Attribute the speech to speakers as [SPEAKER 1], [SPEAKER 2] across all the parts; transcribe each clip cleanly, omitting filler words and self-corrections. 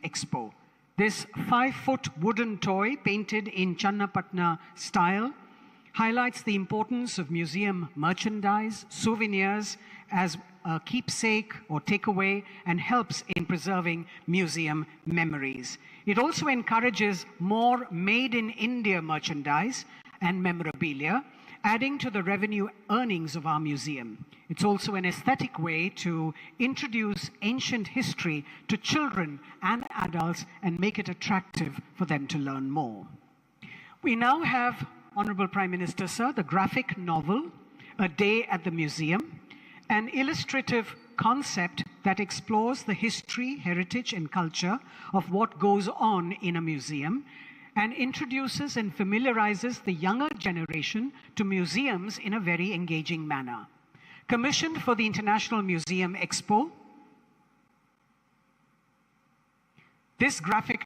[SPEAKER 1] Expo. This 5-foot wooden toy painted in Channapatna style highlights the importance of museum merchandise, souvenirs as a keepsake or takeaway, and helps in preserving museum memories. It also encourages more made in India merchandise and memorabilia, adding to the revenue earnings of our museum. It's also an aesthetic way to introduce ancient history to children and adults and make it attractive for them to learn more. We now have, Honorable Prime Minister, sir, the graphic novel, A Day at the Museum, an illustrative concept that explores the history, heritage, and culture of what goes on in a museum, and introduces and familiarizes the younger generation to museums in a very engaging manner. Commissioned for the International Museum Expo, this graphic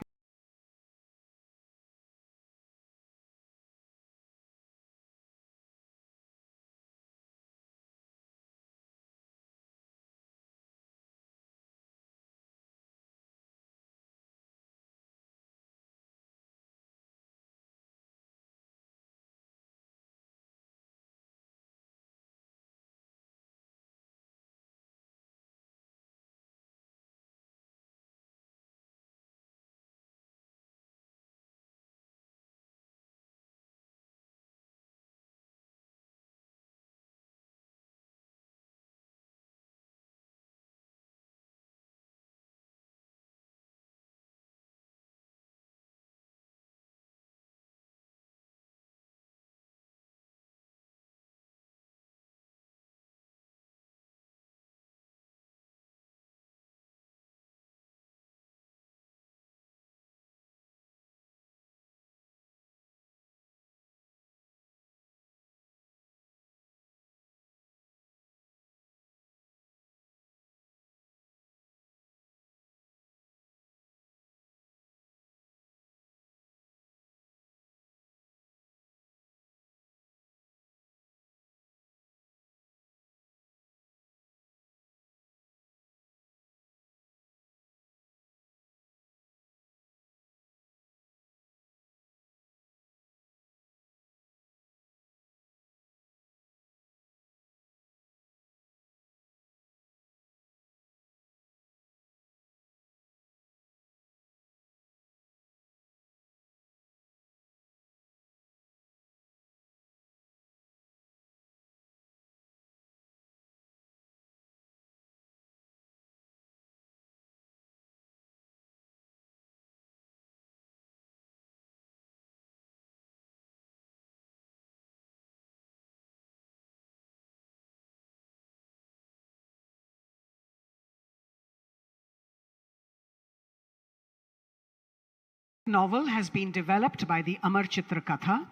[SPEAKER 1] novel has been developed by the Amar Chitra Katha.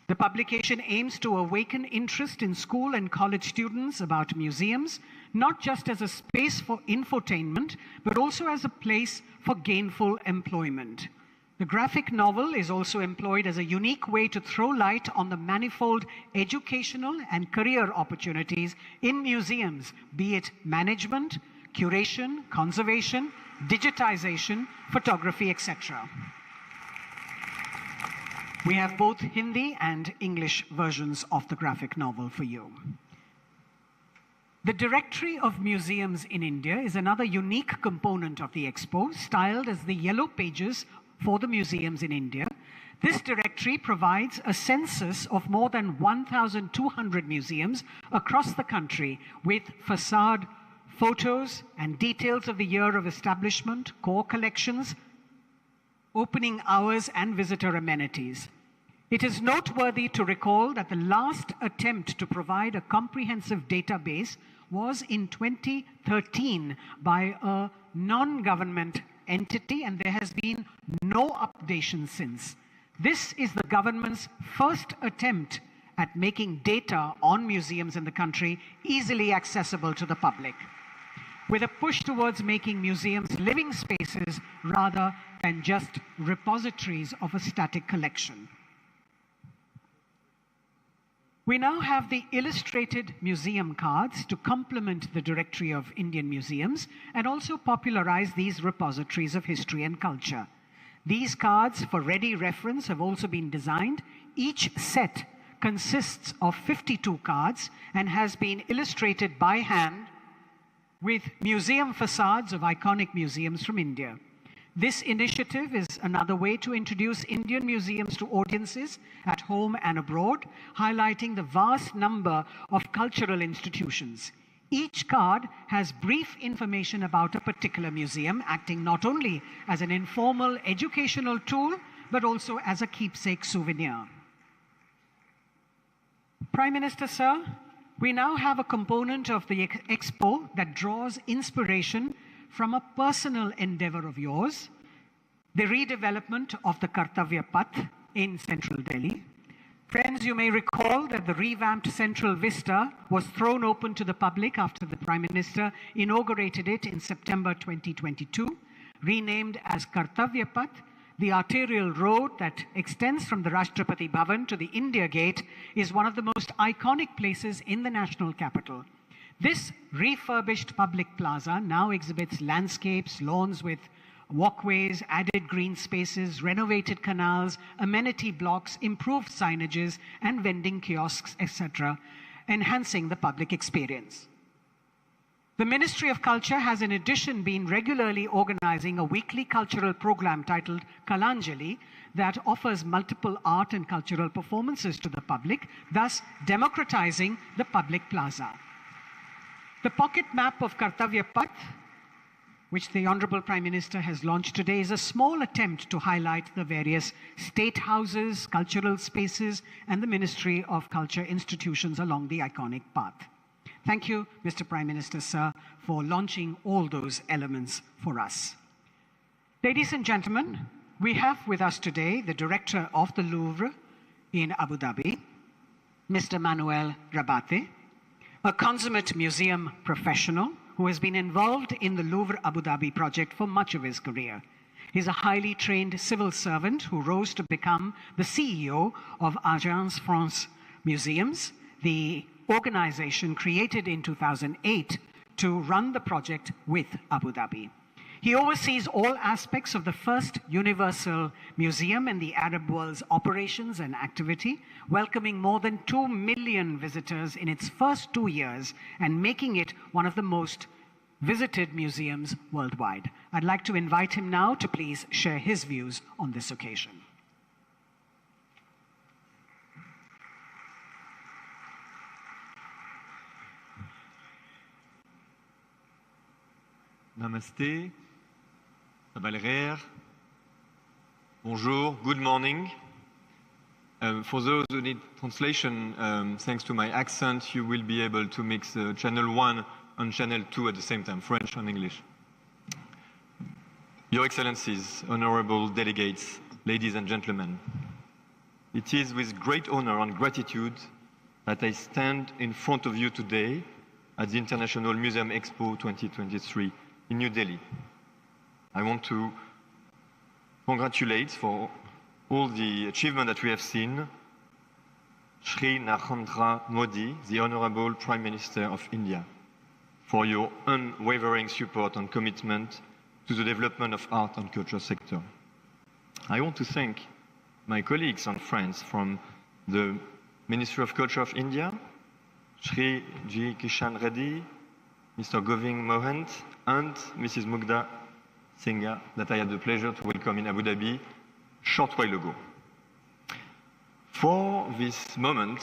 [SPEAKER 1] The publication aims to awaken interest in school and college students about museums, not just as a space for infotainment, but also as a place for gainful employment. The graphic novel is also employed as a unique way to throw light on the manifold educational and career opportunities in museums, be it management, curation, conservation, digitization, photography, etc. We have both Hindi and English versions of the graphic novel for you. The Directory of Museums in India is another unique component of the Expo, styled as the Yellow Pages for the museums in India. This directory provides a census of more than 1,200 museums across the country with facade photos and details of the year of establishment, core collections, opening hours, and visitor amenities. It is noteworthy to recall that the last attempt to provide a comprehensive database was in 2013 by a non-government entity, and there has been no updation since. This is the government's first attempt at making data on museums in the country easily accessible to the public, with a push towards making museums living spaces rather than just repositories of a static collection. We now have the illustrated museum cards to complement the Directory of Indian Museums and also popularize these repositories of history and culture. These cards, for ready reference, have also been designed. Each set consists of 52 cards and has been illustrated by hand with museum facades of iconic museums from India. This initiative is another way to introduce Indian museums to audiences at home and abroad, highlighting the vast number of cultural institutions. Each card has brief information about a particular museum, acting not only as an informal educational tool, but also as a keepsake souvenir. Prime Minister, sir, we now have a component of the Expo that draws inspiration from a personal endeavor of yours, the redevelopment of the Kartavya Path in central Delhi. Friends, you may recall that the revamped Central Vista was thrown open to the public after the Prime Minister inaugurated it in September 2022. Renamed as Kartavya Path, the arterial road that extends from the Rashtrapati Bhavan to the India Gate is one of the most iconic places in the national capital. This refurbished public plaza now exhibits landscapes, lawns with walkways, added green spaces, renovated canals, amenity blocks, improved signages, and vending kiosks, etc., enhancing the public experience. The Ministry of Culture has in addition been regularly organizing a weekly cultural program titled Kalanjali that offers multiple art and cultural performances to the public, thus democratizing the public plaza. The pocket map of Kartavya Path, which the Honorable Prime Minister has launched today, is a small attempt to highlight the various state houses, cultural spaces, and the Ministry of Culture institutions along the iconic path. Thank you, Mr. Prime Minister, sir, for launching all those elements for us. Ladies and gentlemen, we have with us today the Director of the Louvre in Abu Dhabi, Mr. Manuel Rabate, a consummate museum professional who has been involved in the Louvre Abu Dhabi project for much of his career. He's a highly trained civil servant who rose to become the CEO of Agence France Museums, the organization created in 2008 to run the project with Abu Dhabi. He oversees all aspects of the first universal museum in the Arab world's operations and activity, welcoming more than 2 million visitors in its first 2 years and making it one of the most visited museums worldwide. I'd like to invite him now to please share his views on this occasion.
[SPEAKER 2] Namaste, Sabalrer, bonjour, good morning. For those who need translation, thanks to my accent, you will be able to mix channel 1 and channel 2 at the same time, French and English. Your Excellencies, honorable delegates, ladies and gentlemen, it is with great honor and gratitude that I stand in front of you today at the International Museum Expo 2023 in New Delhi. I want to congratulate for all the achievement that we have seen Shri Narendra Modi, the Honorable Prime Minister of India, for your unwavering support and commitment to the development of art and culture sector. I want to thank my colleagues and friends from the Ministry of Culture of India, Shri G. Kishan Reddy, Mr. Govind Mohant, and Mrs. Mugdha Singha, that I had the pleasure to welcome in Abu Dhabi a short while ago. For this moment,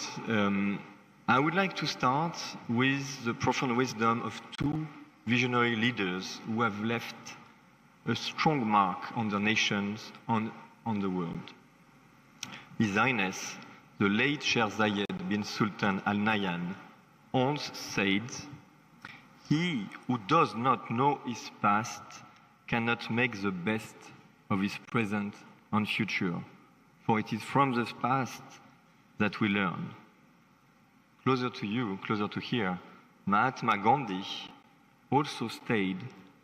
[SPEAKER 2] I would like to start with the profound wisdom of two visionary leaders who have left a strong mark on their nations and on the world. His Highness, the late Sheikh Zayed bin Sultan Al Nahyan, once said, "He who does not know his past cannot make the best of his present and future, for it is from the past that we learn." Closer to you, closer to here, Mahatma Gandhi also stated,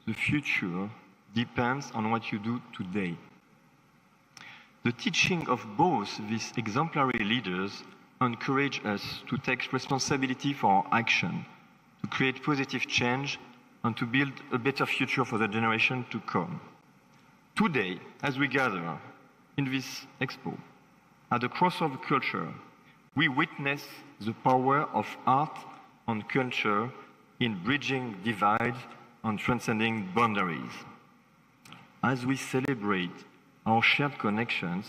[SPEAKER 2] "The future depends on what you do today." The teaching of both these exemplary leaders encourage us to take responsibility for our action, to create positive change, and to build a better future for the generation to come. Today, as we gather in this expo, at the crossover of culture, we witness the power of art and culture in bridging divides and transcending boundaries. As we celebrate our shared connections,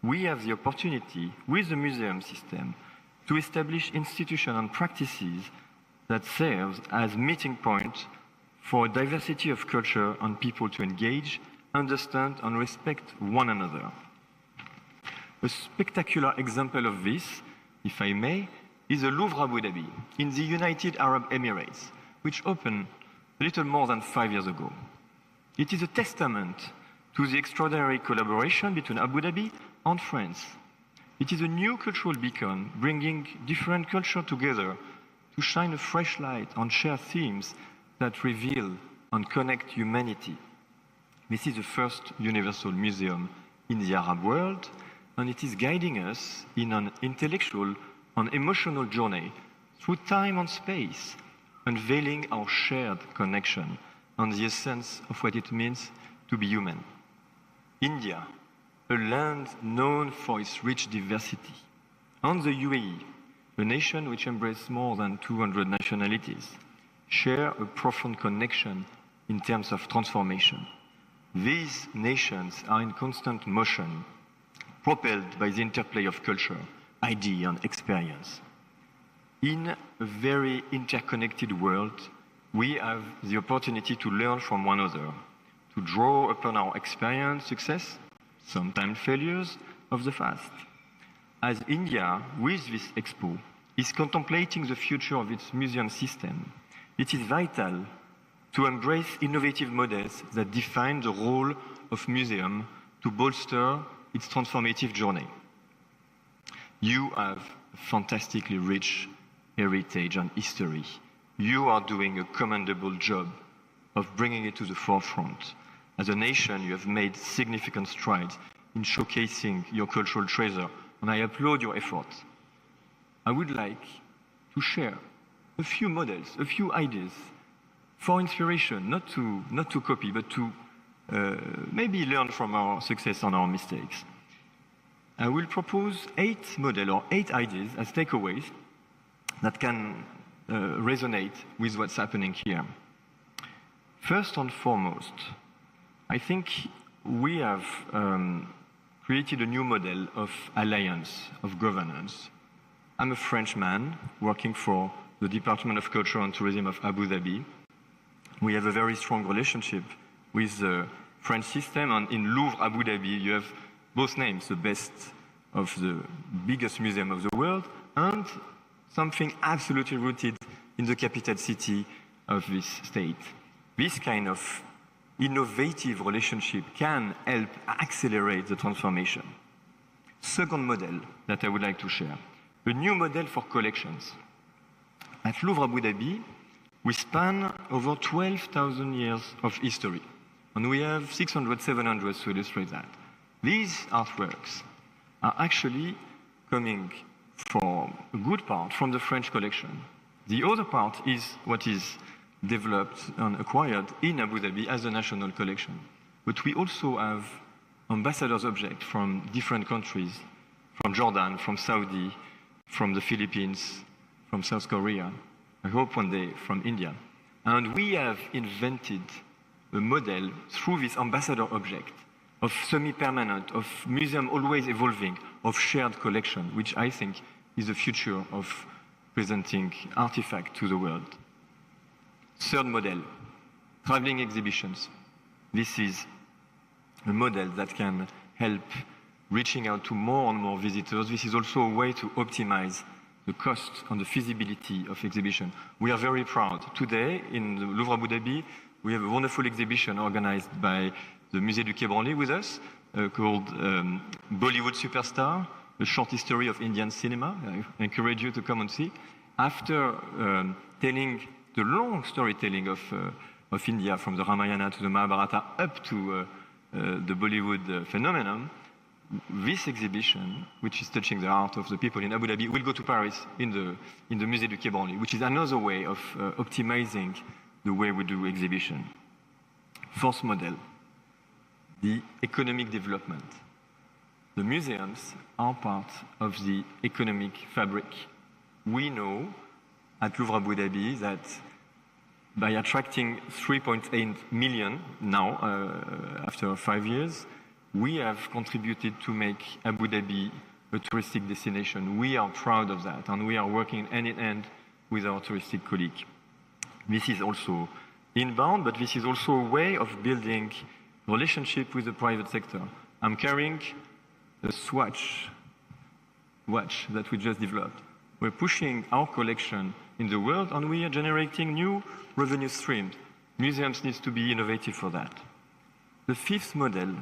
[SPEAKER 2] we have the opportunity, with the museum system, to establish institutions and practices that serve as meeting points for a diversity of culture and people to engage, understand, and respect one another. A spectacular example of this, if I may, is the Louvre Abu Dhabi in the United Arab Emirates, which opened a little more than 5 years ago. It is a testament to the extraordinary collaboration between Abu Dhabi and France. It is a new cultural beacon, bringing different cultures together to shine a fresh light on shared themes that reveal and connect humanity. This is the first universal museum in the Arab world, and it is guiding us in an intellectual and emotional journey through time and space, unveiling our shared connection and the essence of what it means to be human. India, a land known for its rich diversity, and the UAE, a nation which embraces more than 200 nationalities, share a profound connection in terms of transformation. These nations are in constant motion, propelled by the interplay of culture, idea, and experience. In a very interconnected world, we have the opportunity to learn from one another, to draw upon our experience, success, sometimes failures of the past. As India, with this Expo, is contemplating the future of its museum system, it is vital to embrace innovative models that define the role of museum to bolster its transformative journey. You have a fantastically rich heritage and history. You are doing a commendable job of bringing it to the forefront. As a nation, you have made significant strides in showcasing your cultural treasure, and I applaud your efforts. I would like to share a few models, a few ideas for inspiration, not to copy, but to maybe learn from our success and our mistakes. I will propose 8 models or 8 ideas as takeaways that can resonate with what's happening here. First and foremost, I think we have created a new model of alliance, of governance. I'm a Frenchman working for the Department of Culture and Tourism of Abu Dhabi. We have a very strong relationship with the French system, and in Louvre Abu Dhabi, you have both names, the best of the biggest museum of the world, and something absolutely rooted in the capital city of this state. This kind of innovative relationship can help accelerate the transformation. Second model that I would like to share, a new model for collections. At Louvre Abu Dhabi, we span over 12,000 years of history, and we have 600, 700 to illustrate that. These artworks are actually coming for a good part from the French collection. The other part is what is developed and acquired in Abu Dhabi as a national collection. But we also have ambassadors' objects from different countries, from Jordan, from Saudi, from the Philippines, from South Korea, I hope one day from India. And we have invented a model through this ambassador object of semi-permanent, of museum always evolving, of shared collection, which I think is the future of presenting artifacts to the world. Third model, traveling exhibitions. This is a model that can help reaching out to more and more visitors. This is also a way to optimize the cost and the feasibility of exhibition. We are very proud. Today, in the Louvre Abu Dhabi, we have a wonderful exhibition organized by the Musée du Quai Branly with us, called Bollywood Superstar, a short history of Indian cinema. I encourage you to come and see. After telling the long storytelling of India, from the Ramayana to the Mahabharata up to the Bollywood phenomenon, this exhibition, which is touching the heart of the people in Abu Dhabi, will go to Paris in the Musée du Quai Branly, which is another way of optimizing the way we do exhibition. Fourth model, the economic development. The museums are part of the economic fabric. We know at Louvre Abu Dhabi that by attracting 3.8 million now, after 5 years, we have contributed to make Abu Dhabi a touristic destination. We are proud of that, and we are working hand in hand with our touristic colleague. This is also inbound, but this is also a way of building relationship with the private sector. I'm carrying a watch that we just developed. We're pushing our collection in the world, and we are generating new revenue streams. Museums need to be innovative for that. The fifth model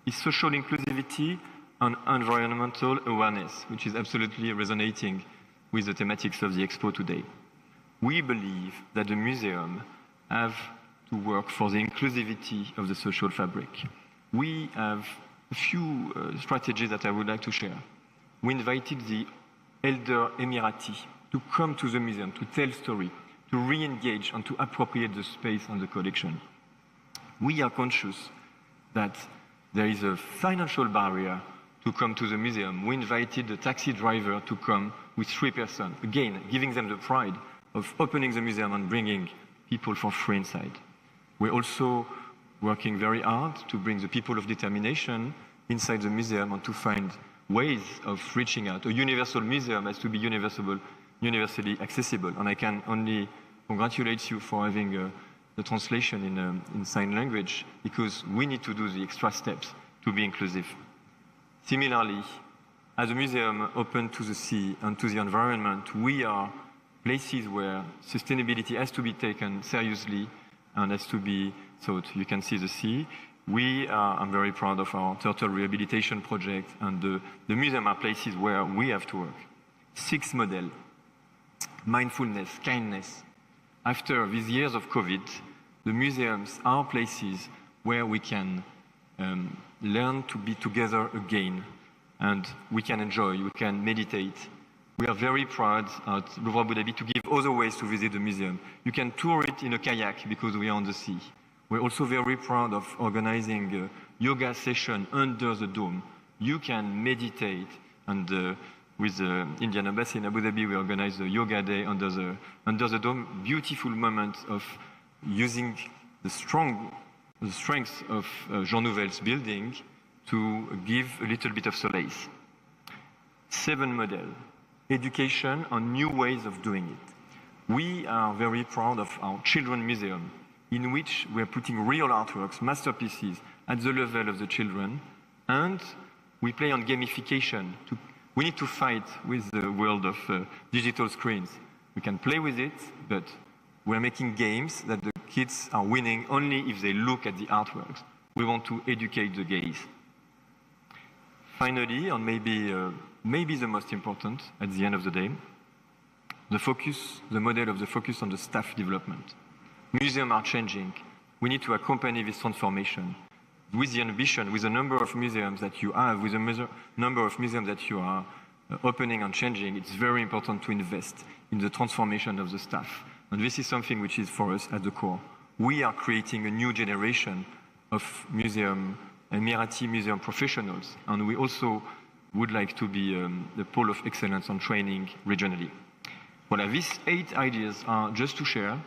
[SPEAKER 2] is social inclusivity and environmental awareness, which is absolutely resonating with the thematics of the Expo today. We believe that the museum have to work for the inclusivity of the social fabric. We have a few strategies that I would like to share. We invited the elder Emirati to come to the museum, to tell story, to re-engage and to appropriate the space and the collection. We are conscious that there is a financial barrier to come to the museum. We invited the taxi driver to come with 3 persons, again, giving them the pride of opening the museum and bringing people for free inside. We're also working very hard to bring the people of determination inside the museum and to find ways of reaching out. A universal museum has to be universally accessible, and I can only congratulate you for having the translation in sign language, because we need to do the extra steps to be inclusive. Similarly, as a museum open to the sea and to the environment, we are places where sustainability has to be taken seriously and has to be thought. You can see the sea. I'm very proud of our turtle rehabilitation project, and the museum are places where we have to work. Sixth model, mindfulness, kindness. After these years of COVID, the museums are places where we can learn to be together again, and we can enjoy, we can meditate. We are very proud at Louvre Abu Dhabi to give other ways to visit the museum. You can tour it in a kayak because we are on the sea. We're also very proud of organizing a yoga session under the dome. You can meditate, and with the Indian Embassy in Abu Dhabi, we organize a yoga day under the dome. Beautiful moment of using the strength of Jean Nouvel's building to give a little bit of solace. 7 model, education and new ways of doing it. We are very proud of our children museum, in which we are putting real artworks, masterpieces at the level of the children, and we play on gamification. We need to fight with the world of digital screens. We can play with it, but we're making games that the kids are winning only if they look at the artworks. We want to educate the gaze. Finally, and maybe the most important at the end of the day, the model of the focus on the staff development. Museums are changing. We need to accompany this transformation with the ambition, with the number of museums that you have, with the number of museums that you are opening and changing. It's very important to invest in the transformation of the staff. And this is something which is for us at the core. We are creating a new generation of Emirati museum professionals, and we also would like to be the pole of excellence on training regionally. Well, these 8 ideas are just to share,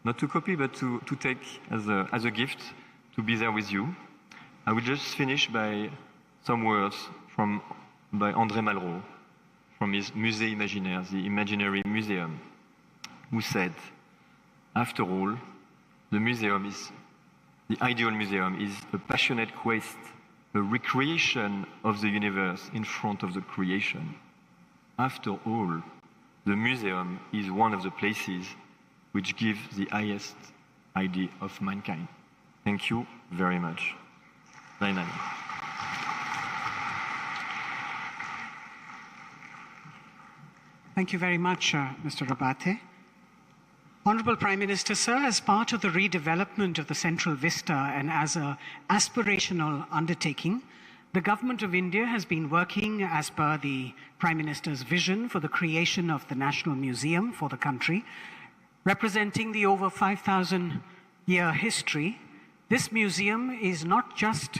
[SPEAKER 2] not to copy, but to take as a gift, to be there with you. I will just finish by some words by André Malraux, from his Musée Imaginaire, the Imaginary Museum, who said, after all, the ideal museum is a passionate quest, a recreation of the universe in front of the creation. After all, the museum is one of the places which give the highest idea of mankind. Thank you very much. Naya.
[SPEAKER 1] Thank you very much, Mr. Rabate. Honorable Prime Minister, sir, as part of the redevelopment of the Central Vista and as an aspirational undertaking, The government of India has been working as per the Prime Minister's vision for the creation of the National Museum for the country, representing the over 5,000-year history. This museum is not just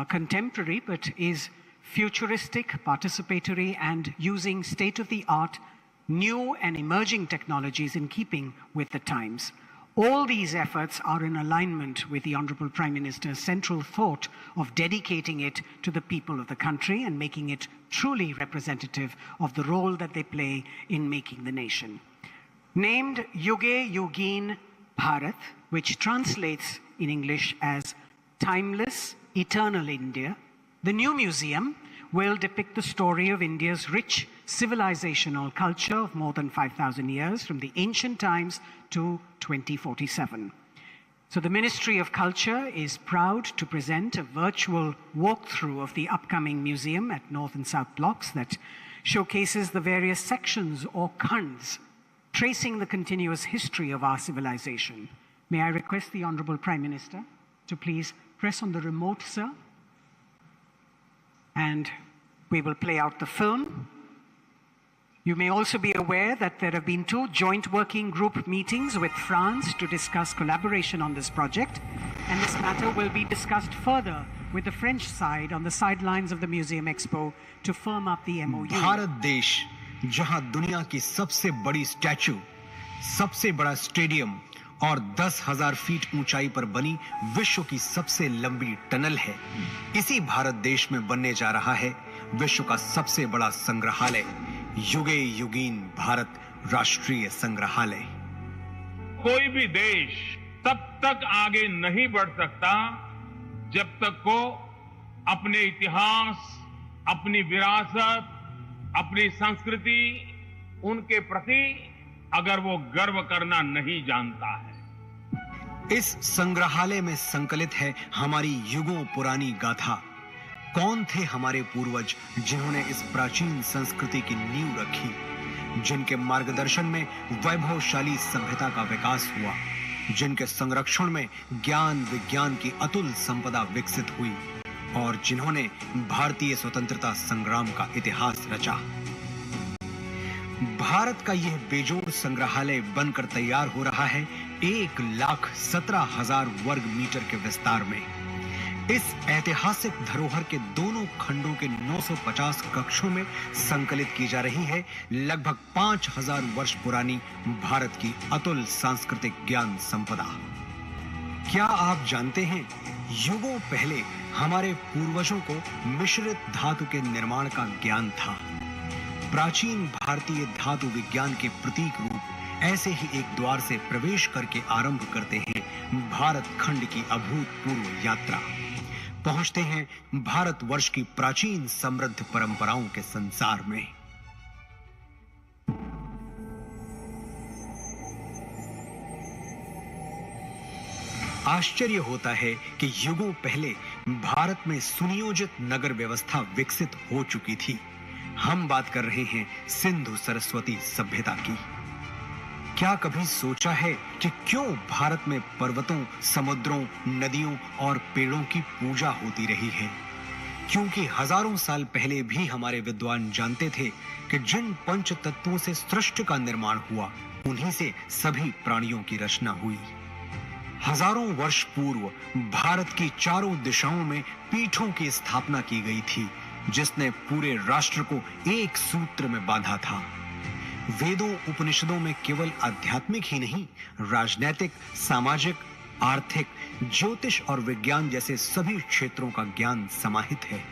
[SPEAKER 1] contemporary, but is futuristic, participatory, and using state-of-the-art new and emerging technologies in keeping with the times. All these efforts are in alignment with the Honorable Prime Minister's central thought of dedicating it to the people of the country and making it truly representative of the role that they play in making the nation. Named Yuge Yugin Bharat, which translates in English as Timeless, Eternal India, the new museum will depict the story of India's rich civilizational culture of more than 5,000 years, from the ancient times to 2047. So the Ministry of Culture is proud to present a virtual walkthrough of the upcoming museum at North and South Blocks that showcases the various sections or khands tracing the continuous history of our civilization. May I request the Honorable Prime Minister to please press on the remote, sir? And we will play out the film. You may also be aware that there have been 2 joint working group meetings with France to discuss collaboration on this project, and this matter will be discussed further with the French side on the sidelines of the Museum Expo to firm up the MOU.
[SPEAKER 3] Bharat देश जहां दुनिया की सबसे बड़ी statue, सबसे बड़ा stadium और 10,000 feet ऊंचाई पर बनी विश्व की सबसे लंबी टनल है, इसी भारत देश में बनने जा रहा है विश्व का सबसे बड़ा संग्रहालय, युगे युगीन भारत राष्ट्रीय संग्रहालय।
[SPEAKER 4] कोई भी देश तब तक आगे नहीं बढ़ सकता जब तक वो अपने इतिहास, अपनी विरासत, अपनी संस्कृति, उनके प्रति अगर वो गर्व करना नहीं जानता है।
[SPEAKER 3] इस संग्रहालय में संकलित है हमारी युगों पुरानी गाथा। कौन थे हमारे पूर्वज जिन्होंने इस प्राचीन संस्कृति की नींव रखी, जिनके मार्गदर्शन में वैभवशाली सभ्यता का विकास हुआ, जिनके संरक्षण में ज्ञान विज्ञान की अतुल संपदा विकसित हुई और जिन्होंने भारतीय स्वतंत्रता संग्राम का इतिहास रचा। भारत का यह बेजोड़ संग्रहालय बनकर तैयार हो रहा है 1,17,000 वर्ग मीटर के विस्तार में। इस ऐतिहासिक धरोहर के दोनों खंडों के 950 कक्षों में संकलित की जा रही है लगभग 5,000 वर्ष पुरानी भारत की अतुल सांस्कृतिक ज्ञान संपदा। क्या आप जानते हैं, युगों पहले हमारे पूर्वजों को मिश्रित धातु के निर्माण का ज्ञान था। प्राचीन भारतीय धातु विज्ञान के प्रतीक रूप ऐसे ही एक द्वार से प्रवेश करके आरंभ करते हैं भारत खंड की अभूतपूर्व यात्रा। पहुंचते हैं भारतवर्ष की प्राचीन समृद्ध परंपराओं के संसार में। आश्चर्य होता है कि युगों पहले भारत में सुनियोजित नगर व्यवस्था विकसित हो चुकी थी। हम बात कर रहे हैं सिंधु सरस्वती सभ्यता की। क्या कभी सोचा है कि क्यों भारत में पर्वतों, समुद्रों, नदियों और पेड़ों की पूजा होती रही है? क्योंकि हजारों साल पहले भी हमारे विद्वान जानते थे कि जिन पंच तत्वों से सृष्टि का निर्माण हुआ, उन्हीं से सभी प्राणियों की रचना हुई। हजारों वर्ष पूर्व भारत की चारों दिशाओं में पीठों की स्थापना की गई थी, जिसने पूरे राष्ट्र को एक सूत्र में बांधा था। वेदों उपनिषदों में केवल आध्यात्मिक ही नहीं, राजनैतिक, सामाजिक, आर्थिक, ज्योतिष और विज्ञान जैसे सभी क्षेत्रों का ज्ञान समाहित है।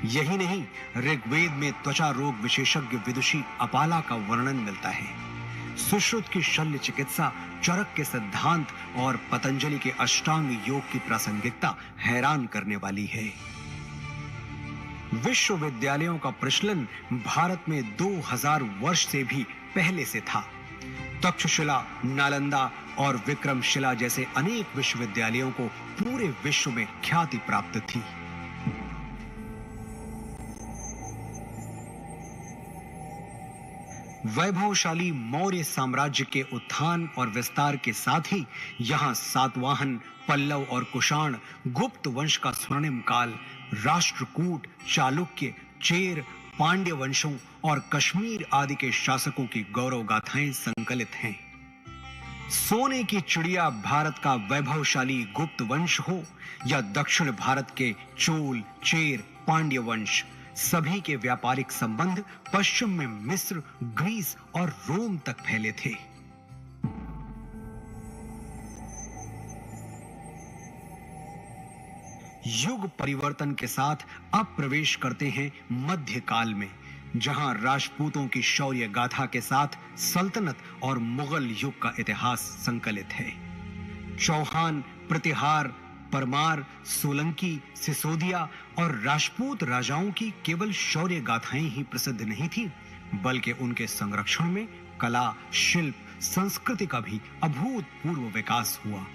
[SPEAKER 3] यही नहीं, ऋग्वेद में त्वचा रोग विशेषज्ञ विदुषी अपाला का वर्णन मिलता है। सुश्रुत की शल्य चिकित्सा, चरक के सिद्धांत और पतंजलि के अष्टांग योग की प्रासंगिकता हैरान करने वाली है। विश्वविद्यालयों का प्रचलन भारत में 2000 वर्ष से भी पहले से था। तक्षशिला, नालंदा और विक्रमशिला जैसे अनेक विश्वविद्यालयों को पूरे विश्व में ख्याति प्राप्त थी। वैभवशाली मौर्य साम्राज्य के उत्थान और विस्तार के साथ ही यहां सातवाहन, पल्लव और कुषाण, गुप्त वंश का स्वर्णिम काल, राष्ट्रकूट, चालुक्य, चेर, पांड्य वंशों और कश्मीर आदि के शासकों की गौरव गाथाएं संकलित हैं। सोने की चिड़िया भारत का वैभवशाली गुप्त वंश हो या दक्षिण भारत के चोल, चेर, पांड्य वंश, सभी के व्यापारिक संबंध पश्चिम में मिस्र, ग्रीस और रोम तक फैले थे। युग परिवर्तन के साथ अब प्रवेश करते हैं मध्यकाल में, जहां राजपूतों की शौर्य गाथा के साथ सल्तनत और मुगल युग का इतिहास संकलित है। चौहान, प्रतिहार, परमार, सोलंकी, सिसोदिया और राजपूत राजाओं की केवल शौर्य गाथाएं ही प्रसिद्ध नहीं थीं, बल्कि उनके संरक्षण में कला, शिल्प, संस्कृति का भी अभूतपूर्व विकास हुआ।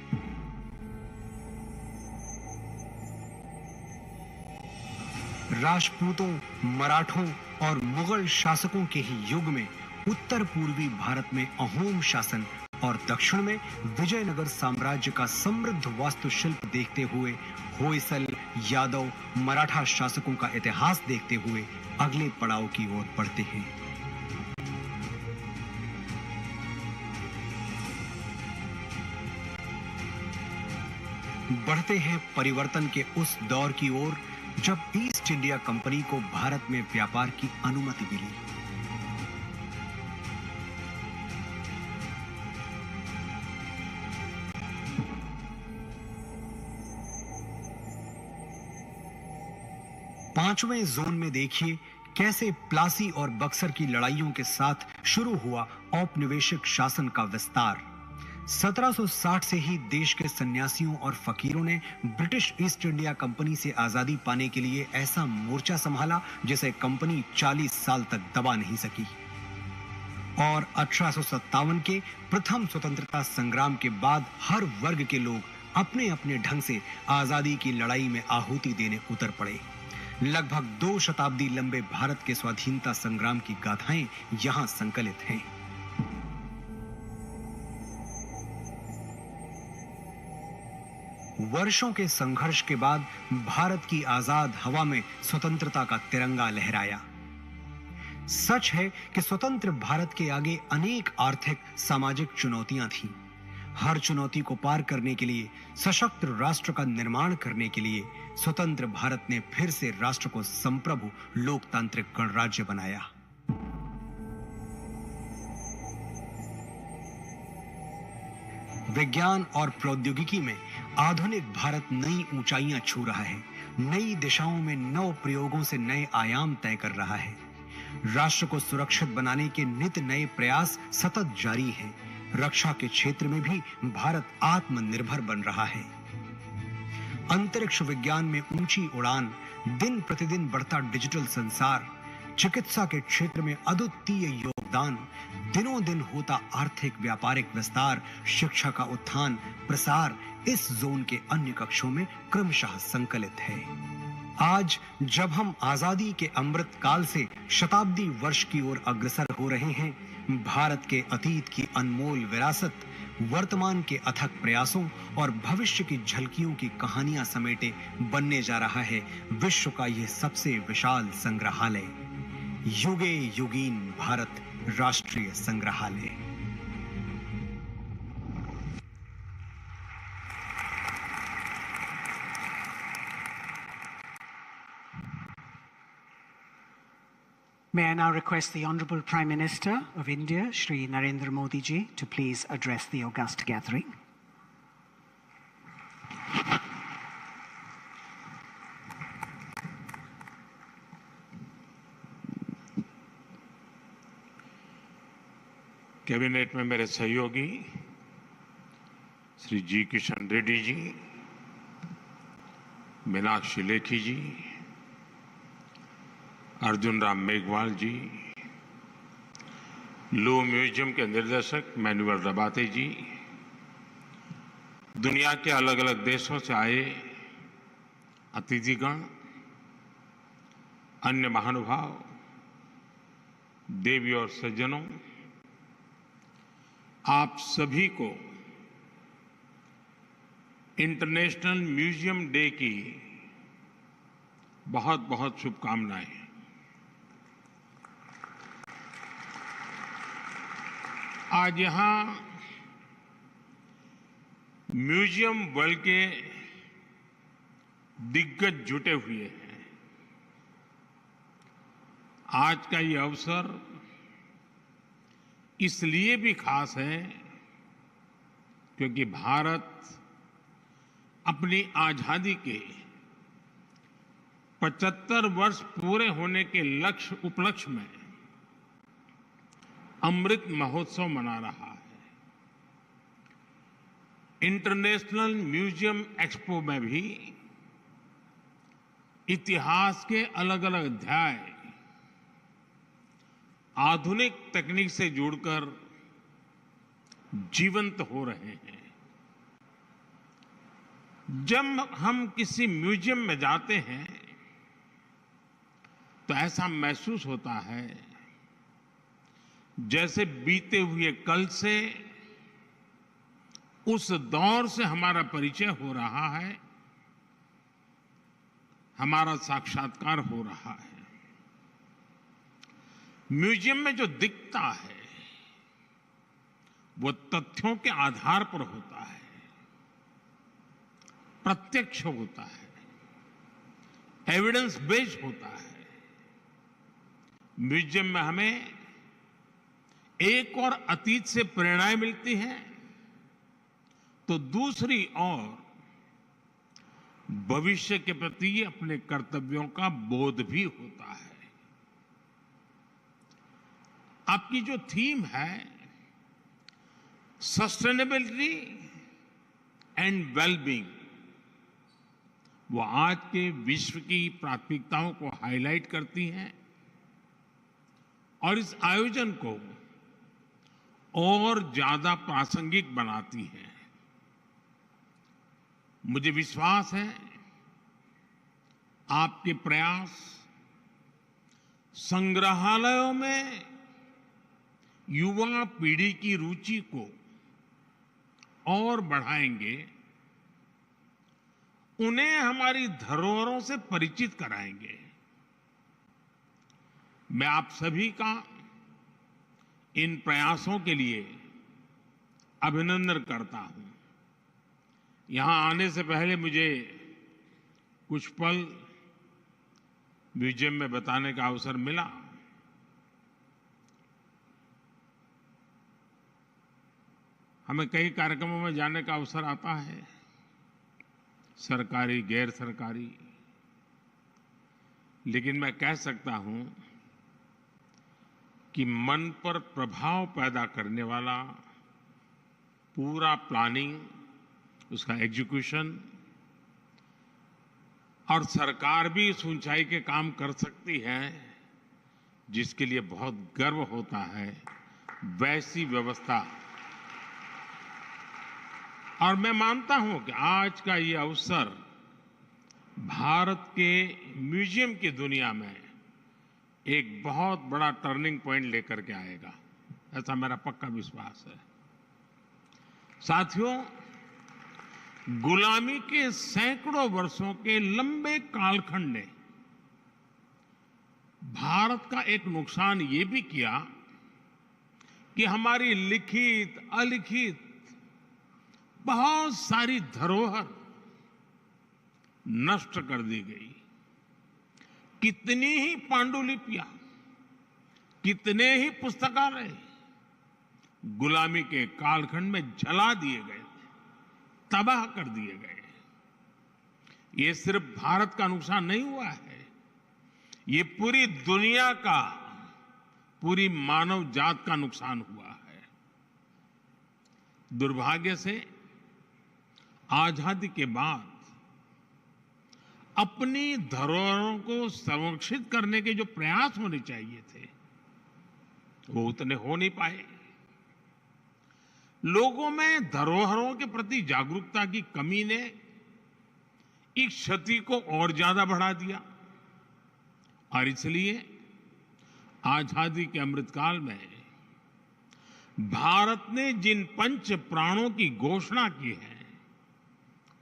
[SPEAKER 3] राजपूतों, मराठों और मुगल शासकों के ही युग में उत्तर पूर्वी भारत में अहोम शासन और दक्षिण में विजयनगर साम्राज्य का समृद्ध वास्तुशिल्प देखते हुए होयसल, यादव, मराठा शासकों का इतिहास देखते हुए अगले पड़ाव की ओर बढ़ते हैं। बढ़ते हैं परिवर्तन के उस दौर की ओर जब ईस्ट इंडिया कंपनी को भारत में व्यापार की अनुमति मिली। पांचवें जोन में देखिए कैसे प्लासी और बक्सर की लड़ाइयों के साथ शुरू हुआ औपनिवेशिक शासन का विस्तार। 1760 से ही देश के सन्यासियों और फकीरों ने ब्रिटिश ईस्ट इंडिया कंपनी से आजादी पाने के लिए ऐसा मोर्चा संभाला जिसे कंपनी 40 साल तक दबा नहीं सकी। और 1857 के प्रथम स्वतंत्रता संग्राम के बाद हर वर्ग के लोग अपने अपने ढंग से आजादी की लड़ाई में आहुति देने उतर पड़े। लगभग 2 शताब्दी लंबे भारत के स्वाधीनता संग्राम की गाथाएं यहां संकलित हैं। वर्षों के संघर्ष के बाद भारत की आजाद हवा में स्वतंत्रता का तिरंगा लहराया। सच है कि स्वतंत्र भारत के आगे अनेक आर्थिक, सामाजिक चुनौतियां थीं। हर चुनौती को पार करने के लिए, सशक्त राष्ट्र का निर्माण करने के लिए स्वतंत्र भारत ने फिर से राष्ट्र को संप्रभु लोकतांत्रिक गणराज्य बनाया। विज्ञान और प्रौद्योगिकी में आधुनिक भारत नई ऊंचाइयां छू रहा है। नई दिशाओं में नव प्रयोगों से नए आयाम तय कर रहा है। राष्ट्र को सुरक्षित बनाने के नित नए प्रयास सतत जारी हैं। रक्षा के क्षेत्र में भी भारत आत्मनिर्भर बन रहा है। अंतरिक्ष विज्ञान में ऊंची उड़ान, दिन प्रतिदिन बढ़ता डिजिटल संसार, चिकित्सा के क्षेत्र में अद्वितीय योगदान, दिनों दिन होता आर्थिक व्यापारिक विस्तार, शिक्षा का उत्थान प्रसार इस जोन के अन्य कक्षों में क्रमशः संकलित है। आज जब हम आजादी के अमृत काल से शताब्दी वर्ष की ओर अग्रसर हो रहे हैं, भारत के अतीत की अनमोल विरासत, वर्तमान के अथक प्रयासों और भविष्य की झलकियों की कहानियां समेटे बनने जा रहा है विश्व का यह सबसे विशाल संग्रहालय, युगे युगीन भारत राष्ट्रीय संग्रहालय।
[SPEAKER 1] May I now request the Honorable Prime Minister of India, Shri Narendra Modi ji, to please address the august gathering.
[SPEAKER 4] Cabinet में मेरे सहयोगी श्री जी किशन रेड्डी जी, मीनाक्षी लेखी जी, अर्जुन राम मेघवाल जी, लो म्यूजियम के निर्देशक मैनुअल रबाते जी, दुनिया के अलग अलग देशों से आए अतिथिगण, अन्य महानुभाव, देवी और सज्जनों, आप सभी को इंटरनेशनल म्यूजियम डे की बहुत बहुत शुभकामनाएं। आज यहां म्यूजियम वर्ल्ड के दिग्गज जुटे हुए हैं। आज का ये अवसर इसलिए भी खास है क्योंकि भारत अपनी आजादी के 75 वर्ष पूरे होने के उपलक्ष्य में अमृत महोत्सव मना रहा है। इंटरनेशनल म्यूजियम एक्सपो में भी इतिहास के अलग अलग अध्याय आधुनिक तकनीक से जुड़कर जीवंत हो रहे हैं। जब हम किसी म्यूजियम में जाते हैं तो ऐसा महसूस होता है जैसे बीते हुए कल से, उस दौर से हमारा परिचय हो रहा है, हमारा साक्षात्कार हो रहा है। म्यूजियम में जो दिखता है वो तथ्यों के आधार पर होता है, प्रत्यक्ष होता है, एविडेंस बेस्ड होता है। म्यूजियम में हमें एक और अतीत से प्रेरणाएं मिलती हैं तो दूसरी ओर भविष्य के प्रति अपने कर्तव्यों का बोध भी होता है। आपकी जो थीम है सस्टेनेबिलिटी एंड वेलबींग, वो आज के विश्व की प्राथमिकताओं को हाईलाइट करती हैं और इस आयोजन को और ज्यादा प्रासंगिक बनाती हैं। मुझे विश्वास है आपके प्रयास संग्रहालयों में युवा पीढ़ी की रुचि को और बढ़ाएंगे, उन्हें हमारी धरोहरों से परिचित कराएंगे। मैं आप सभी का इन प्रयासों के लिए अभिनंदन करता हूं। यहां आने से पहले मुझे कुछ पल म्यूजियम में बताने का अवसर मिला। हमें कई कार्यक्रमों में जाने का अवसर आता है, सरकारी, गैर सरकारी, लेकिन मैं कह सकता हूं कि मन पर प्रभाव पैदा करने वाला पूरा प्लानिंग, उसका एग्जीक्यूशन, और सरकार भी इस ऊंचाई के काम कर सकती है जिसके लिए बहुत गर्व होता है, वैसी व्यवस्था। और मैं मानता हूं कि आज का ये अवसर भारत के म्यूजियम की दुनिया में एक बहुत बड़ा टर्निंग पॉइंट लेकर के आएगा, ऐसा मेरा पक्का विश्वास है। साथियों, गुलामी के सैकड़ों वर्षों के लंबे कालखंड ने भारत का एक नुकसान ये भी किया कि हमारी लिखित अलिखित बहुत सारी धरोहर नष्ट कर दी गई। कितनी ही पांडुलिपियां, कितने ही पुस्तकालय गुलामी के कालखंड में जला दिए गए, तबाह कर दिए गए। ये सिर्फ भारत का नुकसान नहीं हुआ है, ये पूरी दुनिया का, पूरी मानव जात का नुकसान हुआ है। दुर्भाग्य से आजादी के बाद अपनी धरोहरों को संरक्षित करने के जो प्रयास होने चाहिए थे वो उतने हो नहीं पाए। लोगों में धरोहरों के प्रति जागरूकता की कमी ने इस क्षति को और ज्यादा बढ़ा दिया और इसलिए आजादी के अमृतकाल में भारत ने जिन पंच प्राणों की घोषणा की है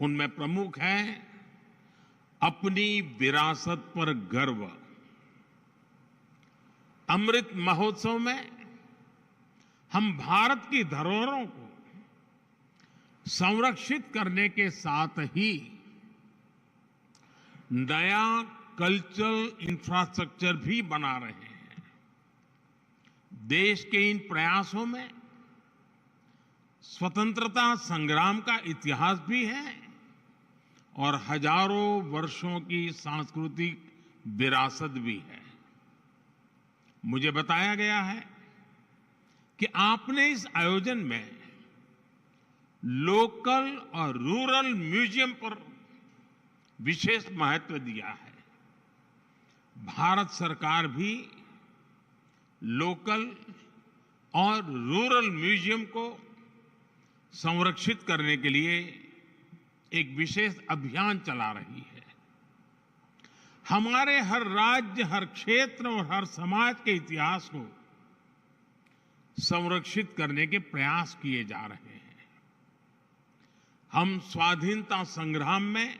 [SPEAKER 4] उनमें प्रमुख है अपनी विरासत पर गर्व। अमृत महोत्सव में हम भारत की धरोहरों को संरक्षित करने के साथ ही नया कल्चरल इंफ्रास्ट्रक्चर भी बना रहे हैं। देश के इन प्रयासों में स्वतंत्रता संग्राम का इतिहास भी है और हजारों वर्षों की सांस्कृतिक विरासत भी है। मुझे बताया गया है कि आपने इस आयोजन में लोकल और रूरल म्यूजियम पर विशेष महत्व दिया है। भारत सरकार भी लोकल और रूरल म्यूजियम को संरक्षित करने के लिए एक विशेष अभियान चला रही है। हमारे हर राज्य, हर क्षेत्र और हर समाज के इतिहास को संरक्षित करने के प्रयास किए जा रहे हैं। हम स्वाधीनता संग्राम में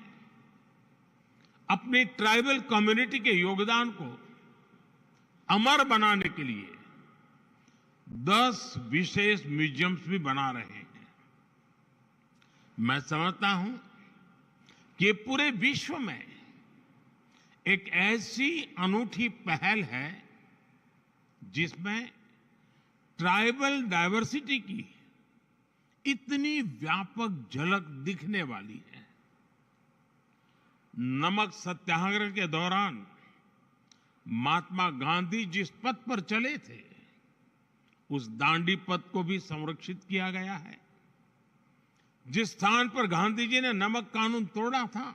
[SPEAKER 4] अपनी ट्राइबल कम्युनिटी के योगदान को अमर बनाने के लिए 10 विशेष म्यूजियम्स भी बना रहे हैं। मैं समझता हूं कि पूरे विश्व में एक ऐसी अनूठी पहल है जिसमें ट्राइबल डाइवर्सिटी की इतनी व्यापक झलक दिखने वाली है। नमक सत्याग्रह के दौरान महात्मा गांधी जिस पथ पर चले थे, उस दांडी पथ को भी संरक्षित किया गया है। जिस स्थान पर गांधी जी ने नमक कानून तोड़ा था,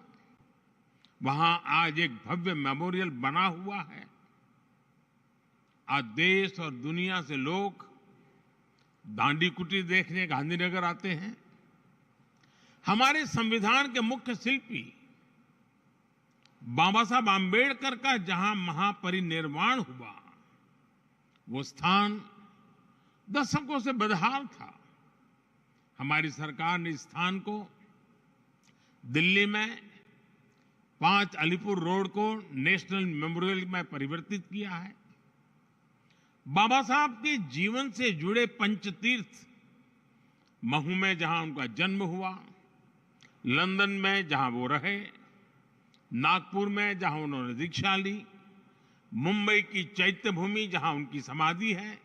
[SPEAKER 4] वहां आज एक भव्य मेमोरियल बना हुआ है। आज देश और दुनिया से लोग दांडी कुटीर देखने गांधीनगर आते हैं। हमारे संविधान के मुख्य शिल्पी बाबा साहब आंबेडकर का जहां महापरिनिर्वाण हुआ, वो स्थान दशकों से बदहाल था। हमारी सरकार ने इस स्थान को दिल्ली में 5 अलीपुर रोड को नेशनल मेमोरियल में परिवर्तित किया है। बाबा साहब के जीवन से जुड़े पंचतीर्थ, महू में जहां उनका जन्म हुआ, लंदन में जहां वो रहे, नागपुर में जहां उन्होंने दीक्षा ली, मुंबई की चैत्य भूमि जहां उनकी समाधि है,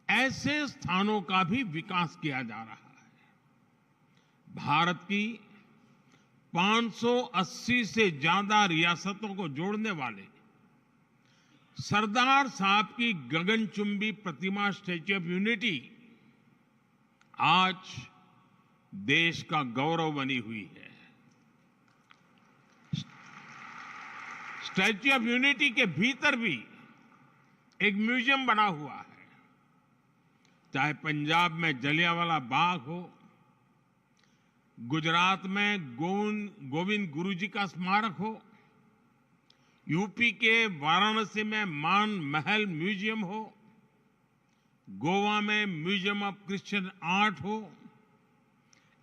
[SPEAKER 4] ऐसे स्थानों का भी विकास किया जा रहा है। भारत की 580 से ज्यादा रियासतों को जोड़ने वाले सरदार साहब की गगनचुंबी प्रतिमा स्टैच्यू ऑफ यूनिटी आज देश का गौरव बनी हुई है। स्टैच्यू ऑफ यूनिटी के भीतर भी एक म्यूजियम बना हुआ है। चाहे पंजाब में जलियांवाला बाग हो, गुजरात में गोविंद गुरु जी का स्मारक हो, यूपी के वाराणसी में मान महल म्यूजियम हो, गोवा में म्यूजियम ऑफ क्रिश्चियन आर्ट हो,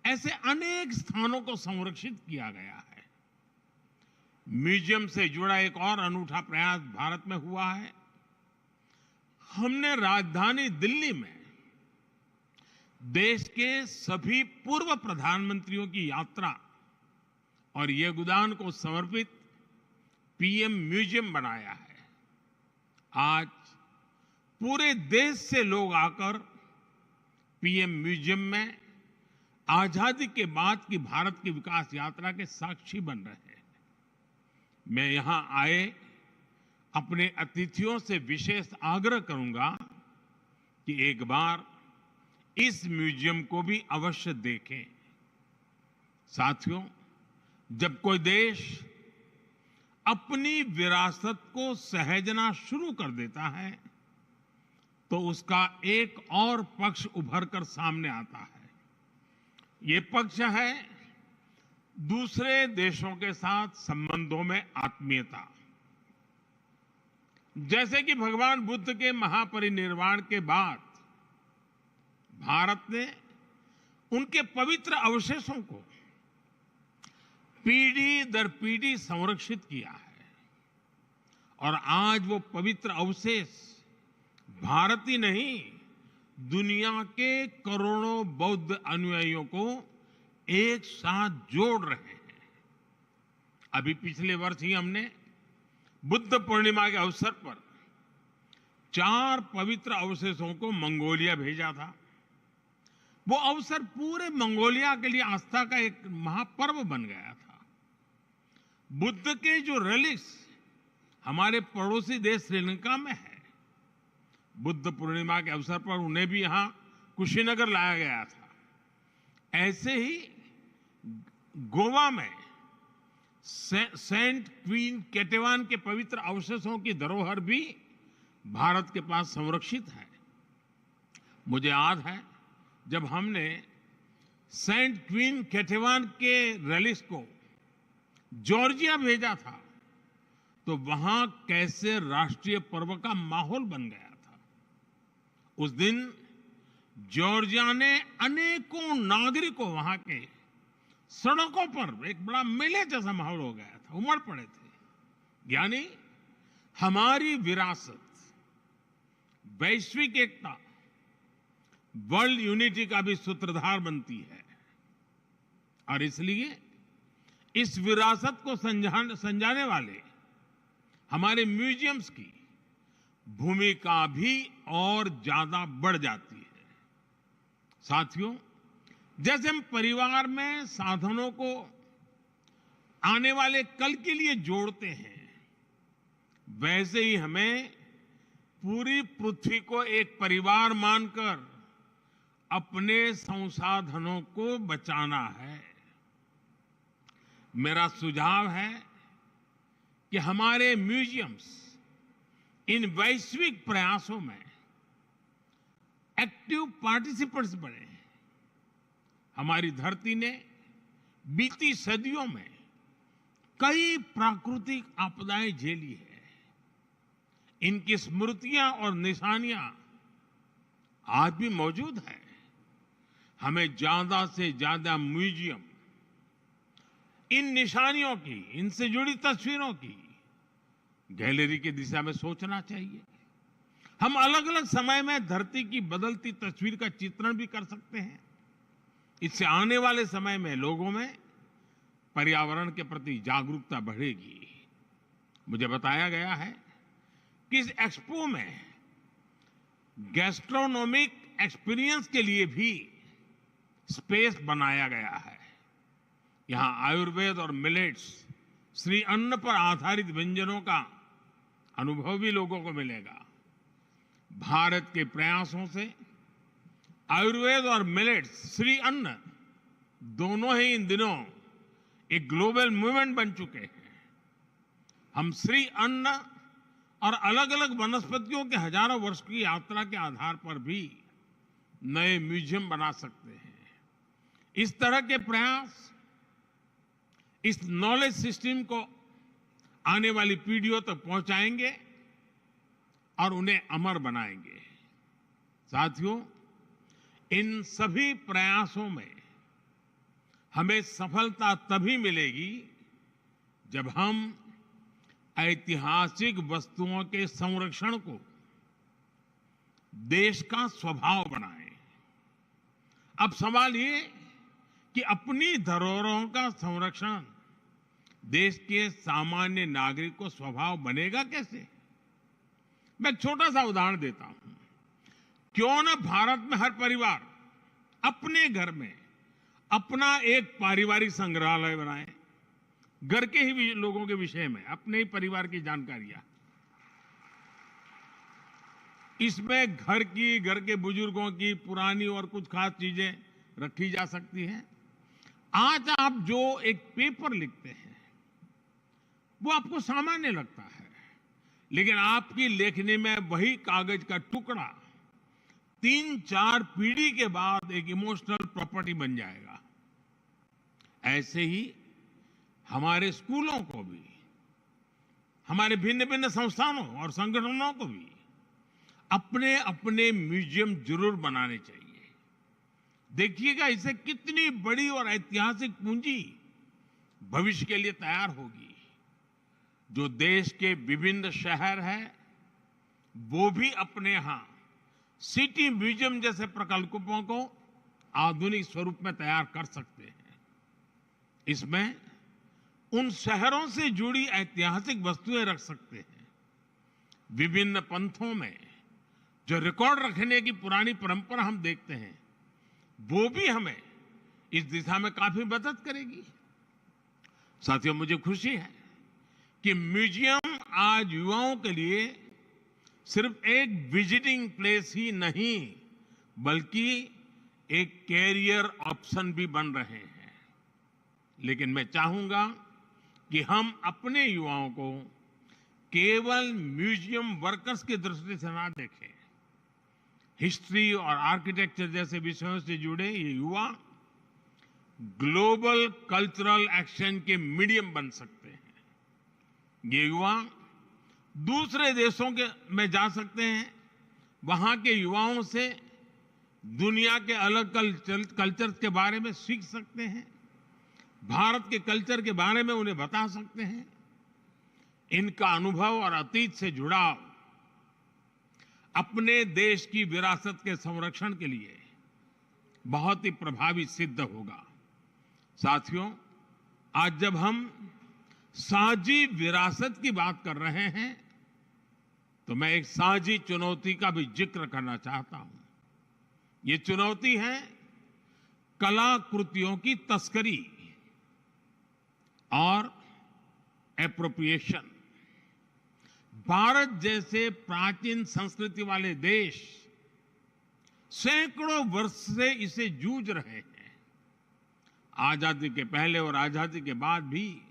[SPEAKER 4] ऐसे अनेक स्थानों को संरक्षित किया गया है। म्यूजियम से जुड़ा एक और अनूठा प्रयास भारत में हुआ है। हमने राजधानी दिल्ली में देश के सभी पूर्व प्रधानमंत्रियों की यात्रा और योगदान को समर्पित पीएम म्यूजियम बनाया है। आज पूरे देश से लोग आकर पीएम म्यूजियम में आजादी के बाद की भारत की विकास यात्रा के साक्षी बन रहे हैं। मैं यहां आए अपने अतिथियों से विशेष आग्रह करूंगा कि एक बार इस म्यूजियम को भी अवश्य देखें। साथियों, जब कोई देश अपनी विरासत को सहेजना शुरू कर देता है, तो उसका एक और पक्ष उभर कर सामने आता है। ये पक्ष है दूसरे देशों के साथ संबंधों में आत्मीयता। जैसे कि भगवान बुद्ध के महापरिनिर्वाण के बाद भारत ने उनके पवित्र अवशेषों को पीढ़ी दर पीढ़ी संरक्षित किया है और आज वो पवित्र अवशेष भारत ही नहीं, दुनिया के करोड़ों बौद्ध अनुयायियों को एक साथ जोड़ रहे हैं। अभी पिछले वर्ष ही हमने बुद्ध पूर्णिमा के अवसर पर 4 पवित्र अवशेषों को मंगोलिया भेजा था। वो अवसर पूरे मंगोलिया के लिए आस्था का एक महापर्व बन गया था। बुद्ध के जो रेलिक्स हमारे पड़ोसी देश श्रीलंका में है, बुद्ध पूर्णिमा के अवसर पर उन्हें भी यहां कुशीनगर लाया गया था। ऐसे ही गोवा में सेंट क्वीन केटेवान के पवित्र अवशेषों की धरोहर भी भारत के पास संरक्षित है। मुझे याद है जब हमने सेंट क्वीन केटेवान के रेलिक्स को जॉर्जिया भेजा था तो वहां कैसे राष्ट्रीय पर्व का माहौल बन गया था। उस दिन जॉर्जिया ने अनेकों नागरिकों वहां के सड़कों पर एक बड़ा मेले जैसा माहौल हो गया था, उमड़ पड़े थे। यानी हमारी विरासत वैश्विक एकता, वर्ल्ड यूनिटी का भी सूत्रधार बनती है और इसलिए इस विरासत को संजाने वाले हमारे म्यूजियम्स की भूमिका भी और ज्यादा बढ़ जाती है। साथियों, जैसे हम परिवार में साधनों को आने वाले कल के लिए जोड़ते हैं, वैसे ही हमें पूरी पृथ्वी को एक परिवार मानकर अपने संसाधनों को बचाना है। मेरा सुझाव है कि हमारे म्यूजियम्स इन वैश्विक प्रयासों में एक्टिव पार्टिसिपेंट्स बने। हमारी धरती ने बीती सदियों में कई प्राकृतिक आपदाएं झेली है। इनकी स्मृतियां और निशानियां आज भी मौजूद है। हमें ज्यादा से ज्यादा म्यूजियम इन निशानियों की, इनसे जुड़ी तस्वीरों की गैलरी की दिशा में सोचना चाहिए। हम अलग अलग समय में धरती की बदलती तस्वीर का चित्रण भी कर सकते हैं। इससे आने वाले समय में लोगों में पर्यावरण के प्रति जागरूकता बढ़ेगी। मुझे बताया गया है कि इस एक्सपो में गैस्ट्रोनोमिक एक्सपीरियंस के लिए भी स्पेस बनाया गया है। यहां आयुर्वेद और मिलेट्स, श्री अन्न पर आधारित व्यंजनों का अनुभव भी लोगों को मिलेगा। भारत के प्रयासों से आयुर्वेद और मिलेट्स, श्री अन्न दोनों ही इन दिनों एक ग्लोबल मूवमेंट बन चुके हैं। हम श्री अन्न और अलग अलग वनस्पतियों के हजारों वर्ष की यात्रा के आधार पर भी नए म्यूजियम बना सकते हैं। इस तरह के प्रयास इस नॉलेज सिस्टम को आने वाली पीढ़ियों तक पहुंचाएंगे और उन्हें अमर बनाएंगे। साथियों, इन सभी प्रयासों में हमें सफलता तभी मिलेगी जब हम ऐतिहासिक वस्तुओं के संरक्षण को देश का स्वभाव बनाएं। अब सवाल ये कि अपनी धरोहरों का संरक्षण देश के सामान्य नागरिक को स्वभाव बनेगा कैसे? मैं एक छोटा सा उदाहरण देता हूं। क्यों न भारत में हर परिवार अपने घर में अपना एक पारिवारिक संग्रहालय बनाए, घर के ही लोगों के विषय में, अपने ही परिवार की जानकारियां। इसमें घर के बुजुर्गों की पुरानी और कुछ खास चीजें रखी जा सकती हैं। आज आप जो एक पेपर लिखते हैं वो आपको सामान्य लगता है, लेकिन आपकी लेखनी में वही कागज का टुकड़ा 3-4 पीढ़ी के बाद एक इमोशनल प्रॉपर्टी बन जाएगा। ऐसे ही हमारे स्कूलों को भी, हमारे भिन्न भिन्न संस्थानों और संगठनों को भी अपने अपने म्यूजियम जरूर बनाने चाहिए। देखिएगा इससे कितनी बड़ी और ऐतिहासिक पूंजी भविष्य के लिए तैयार होगी। जो देश के विभिन्न शहर हैं, वो भी अपने यहां सिटी म्यूजियम जैसे प्रकल्पों को आधुनिक स्वरूप में तैयार कर सकते हैं। इसमें उन शहरों से जुड़ी ऐतिहासिक वस्तुएं रख सकते हैं। विभिन्न पंथों में जो रिकॉर्ड रखने की पुरानी परंपरा हम देखते हैं, वो भी हमें इस दिशा में काफी मदद करेगी। साथियों, मुझे खुशी है कि म्यूजियम आज युवाओं के लिए सिर्फ एक विजिटिंग प्लेस ही नहीं, बल्कि एक कैरियर ऑप्शन भी बन रहे हैं। लेकिन मैं चाहूंगा कि हम अपने युवाओं को केवल म्यूजियम वर्कर्स की दृष्टि से ना देखें। हिस्ट्री और आर्किटेक्चर जैसे विषयों से जुड़े ये युवा ग्लोबल कल्चरल एक्शन के मीडियम बन सकते हैं। ये युवा दूसरे देशों में जा सकते हैं, वहां के युवाओं से दुनिया के अलग कल्चर के बारे में सीख सकते हैं, भारत के कल्चर के बारे में उन्हें बता सकते हैं। इनका अनुभव और अतीत से जुड़ाव अपने देश की विरासत के संरक्षण के लिए बहुत ही प्रभावी सिद्ध होगा। साथियों, आज जब हम साझी विरासत की बात कर रहे हैं, तो मैं एक साझी चुनौती का भी जिक्र करना चाहता हूं। ये चुनौती है कलाकृतियों की तस्करी और एप्रोप्रिएशन। भारत जैसे प्राचीन संस्कृति वाले देश सैकड़ों वर्ष से इसे जूझ रहे हैं। आजादी के पहले और आजादी के बाद भी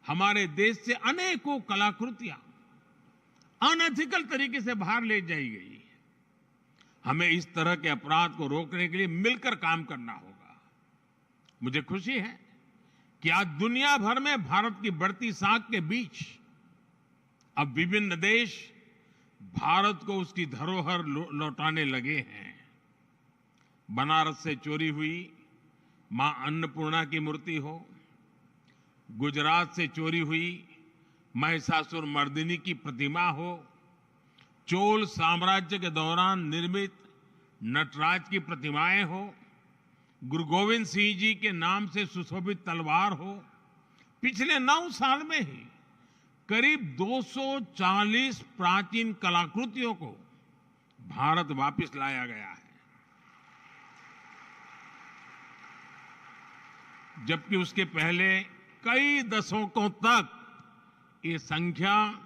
[SPEAKER 4] हमारे देश से अनेकों कलाकृतियां अनएथिकल तरीके से बाहर ले जाई गई। हमें इस तरह के अपराध को रोकने के लिए मिलकर काम करना होगा। मुझे खुशी है कि आज दुनिया भर में भारत की बढ़ती साख के बीच अब विभिन्न देश भारत को उसकी धरोहर लौटाने लगे हैं। बनारस से चोरी हुई मां अन्नपूर्णा की मूर्ति हो, गुजरात से चोरी हुई महिषासुर मर्दिनी की प्रतिमा हो, चोल साम्राज्य के दौरान निर्मित नटराज की प्रतिमाएं हो, गुरु गोविंद सिंह जी के नाम से सुशोभित तलवार हो, पिछले 9 साल में ही करीब 240 प्राचीन कलाकृतियों को भारत वापस लाया गया है। जबकि उसके पहले कई दशकों तक ये संख्या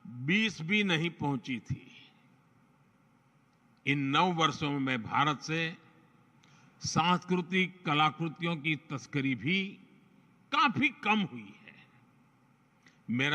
[SPEAKER 4] 20 भी नहीं पहुंची थी। इन 9 वर्षों में भारत से सांस्कृतिक कलाकृतियों की तस्करी भी काफी कम हुई है। मेरा